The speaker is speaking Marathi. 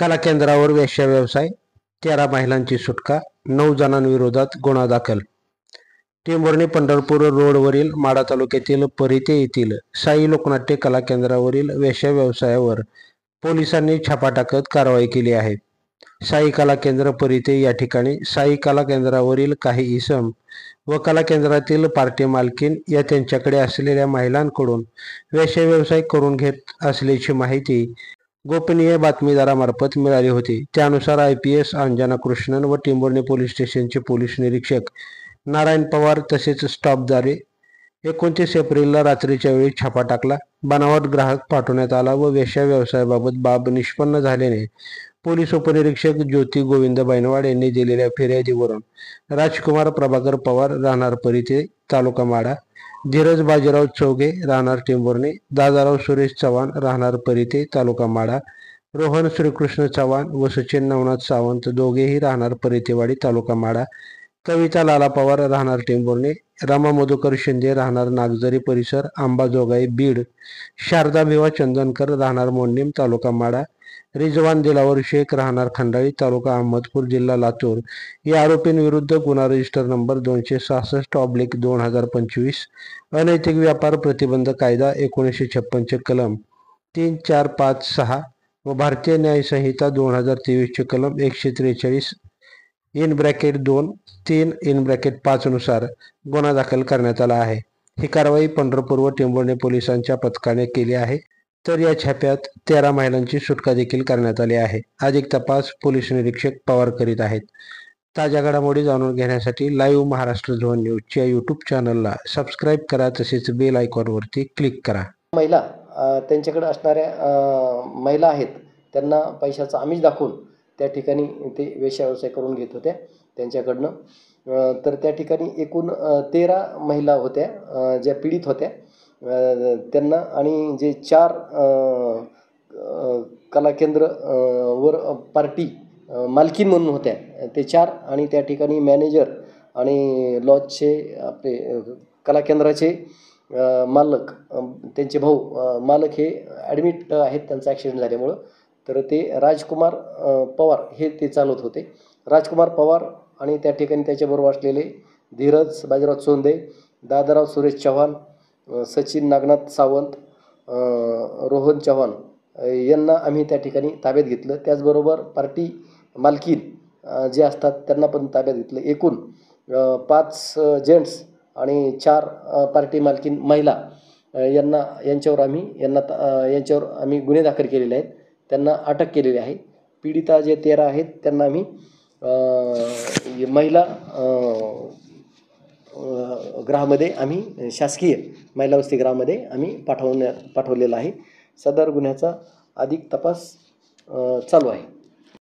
कला केंद्रावर वेश्या व्यवसाय, 13 महिलांची सुटका, 9 जणांविरोधात गुन्हा दाखल। टेंभुर्णी पंढरपूर रोडवरील माढा तालुक्यातील परिते येथील साई लोकनाट्य कला केंद्रावरील वेश्या व्यवसायावर पोलिसांनी छापा टाकत कारवाई केली आहे। साई कला केंद्र परिते या ठिकाणी साई कला केंद्रावरील काही इसम व कला केंद्रातील पार्टी मालकीन या त्यांच्याकडे असलेल्या महिलांकडून वेश्या व्यवसाय करून घेत असल्याची माहिती गोपनीय बातमीदारामार्फत मिळाली होती। त्यानुसार IPS अंजना कृष्णन व टेंभुर्णी पोलीस स्टेशनचे पोलीस निरीक्षक नारायण पवार तसेच स्टाफद्वारे 29 एप्रिलला रात्रीच्या वेळी छापा टाकला। बनावट ग्राहक पाठवण्यात आला व वेश्या व्यवसायाबाबत बाब निष्पन्न झाल्याने पोलीस उपनिरीक्षक ज्योती गोविंद बैनवाड यांनी दिलेल्या फिर्यादीवरून राजकुमार प्रभाकर पवार राहणार परिते तालुका माढा, धीरज बाजीराव चौघे राहणार टेंभुर्णी, दादाराव सुरेश चव्हाण राहणार परिते तालुका माढा, रोहन श्रीकृष्ण चव्हाण व सचिन नवनाथ सावंत दोघेही राहणार परितेवाडी तालुका माढा, कविता लाला पवार राहणार टेंभुर्णी, रमा मधुकर शिंदे राहणार नागझरी परिसर अंबाजोगाई बीड, शारदा भिवा चंदनकर राहणार मोडणीम तालुका माढा, रिजवान दिलावर शेख राहणार खंडाळी तालुका अहमदपूर जिल्हा लातूर या आरोपींविरुद्ध गुन्हा रजिस्टर नंबर 266/2025 अनैतिक व्यापार प्रतिबंध कायदा 1956 कलम 3, 4, 5, 6 व भारतीय न्याय संहिता 2023 कलम 143(2)(3)(5) नुसार गुन्हा दाखल करण्यात आला आहे। ही कारवाई पंढरपूर व टेंभुर्णी पोलिसांच्या पथकाने केली आहे। तर या छाप्यात 13 महिलांची सुटका देखील करण्यात आली आहे। अधिक तपास पोलीस निरीक्षक पवार करीत आहेत। ताज्या घडामोडी जाणून घेण्यासाठी लाईव्ह महाराष्ट्र झोन न्यूजच्या यूट्यूब चॅनलला सबस्क्राईब करा, तसेच बेल आयकॉनवरती क्लिक करा। महिला त्यांच्याकडे असणाऱ्या महिला आहेत त्यांना पैशाचा आमिष दाखवून त्या ठिकाणी ते वेश्या व्यवसाय करून घेत होत्या त्यांच्याकडनं। तर त्या ठिकाणी एकूण 13 महिला होत्या ज्या पीडित होत्या त्यांना, आणि जे 4 कला केंद्र वर पार्टी मालकीन म्हणून होत्या ते 4, आणि त्या ठिकाणी मॅनेजर आणि लॉजचे आपले कला केंद्राचे मालक त्यांचे भाऊ मालक हे ॲडमिट आहेत त्यांचा ॲक्सिडेंट झाल्यामुळं। तर ते राजकुमार पवार हे ते चालवत होते। राजकुमार पवार आणि त्या ठिकाणी त्याच्याबरोबर असलेले धीरज बाजीराव चोंदे, दादाराव सुरेश चव्हाण, सचिन नागनाथ सावंत, रोहन चव्हाण यांना आम्ही त्या ठिकाणी ताब्यात घेतलं। त्याचबरोबर पार्टी मालकीन जे असतात त्यांना पण ताब्यात घेतलं। एकूण 5 जेंट्स आणि 4 पार्टी मालकीन महिला यांच्यावर आम्ही गुन्हे दाखल केलेले आहेत, त्यांना अटक केलेली आहे। पीडिता जे 13 आहेत त्यांना आम्ही महिला गृहामध्ये आम्ही शासकीय महिला वसतिगृहामध्ये आम्ही पाठवलेला आहे। सदर गुन्ह्याचा अधिक तपास चालू आहे।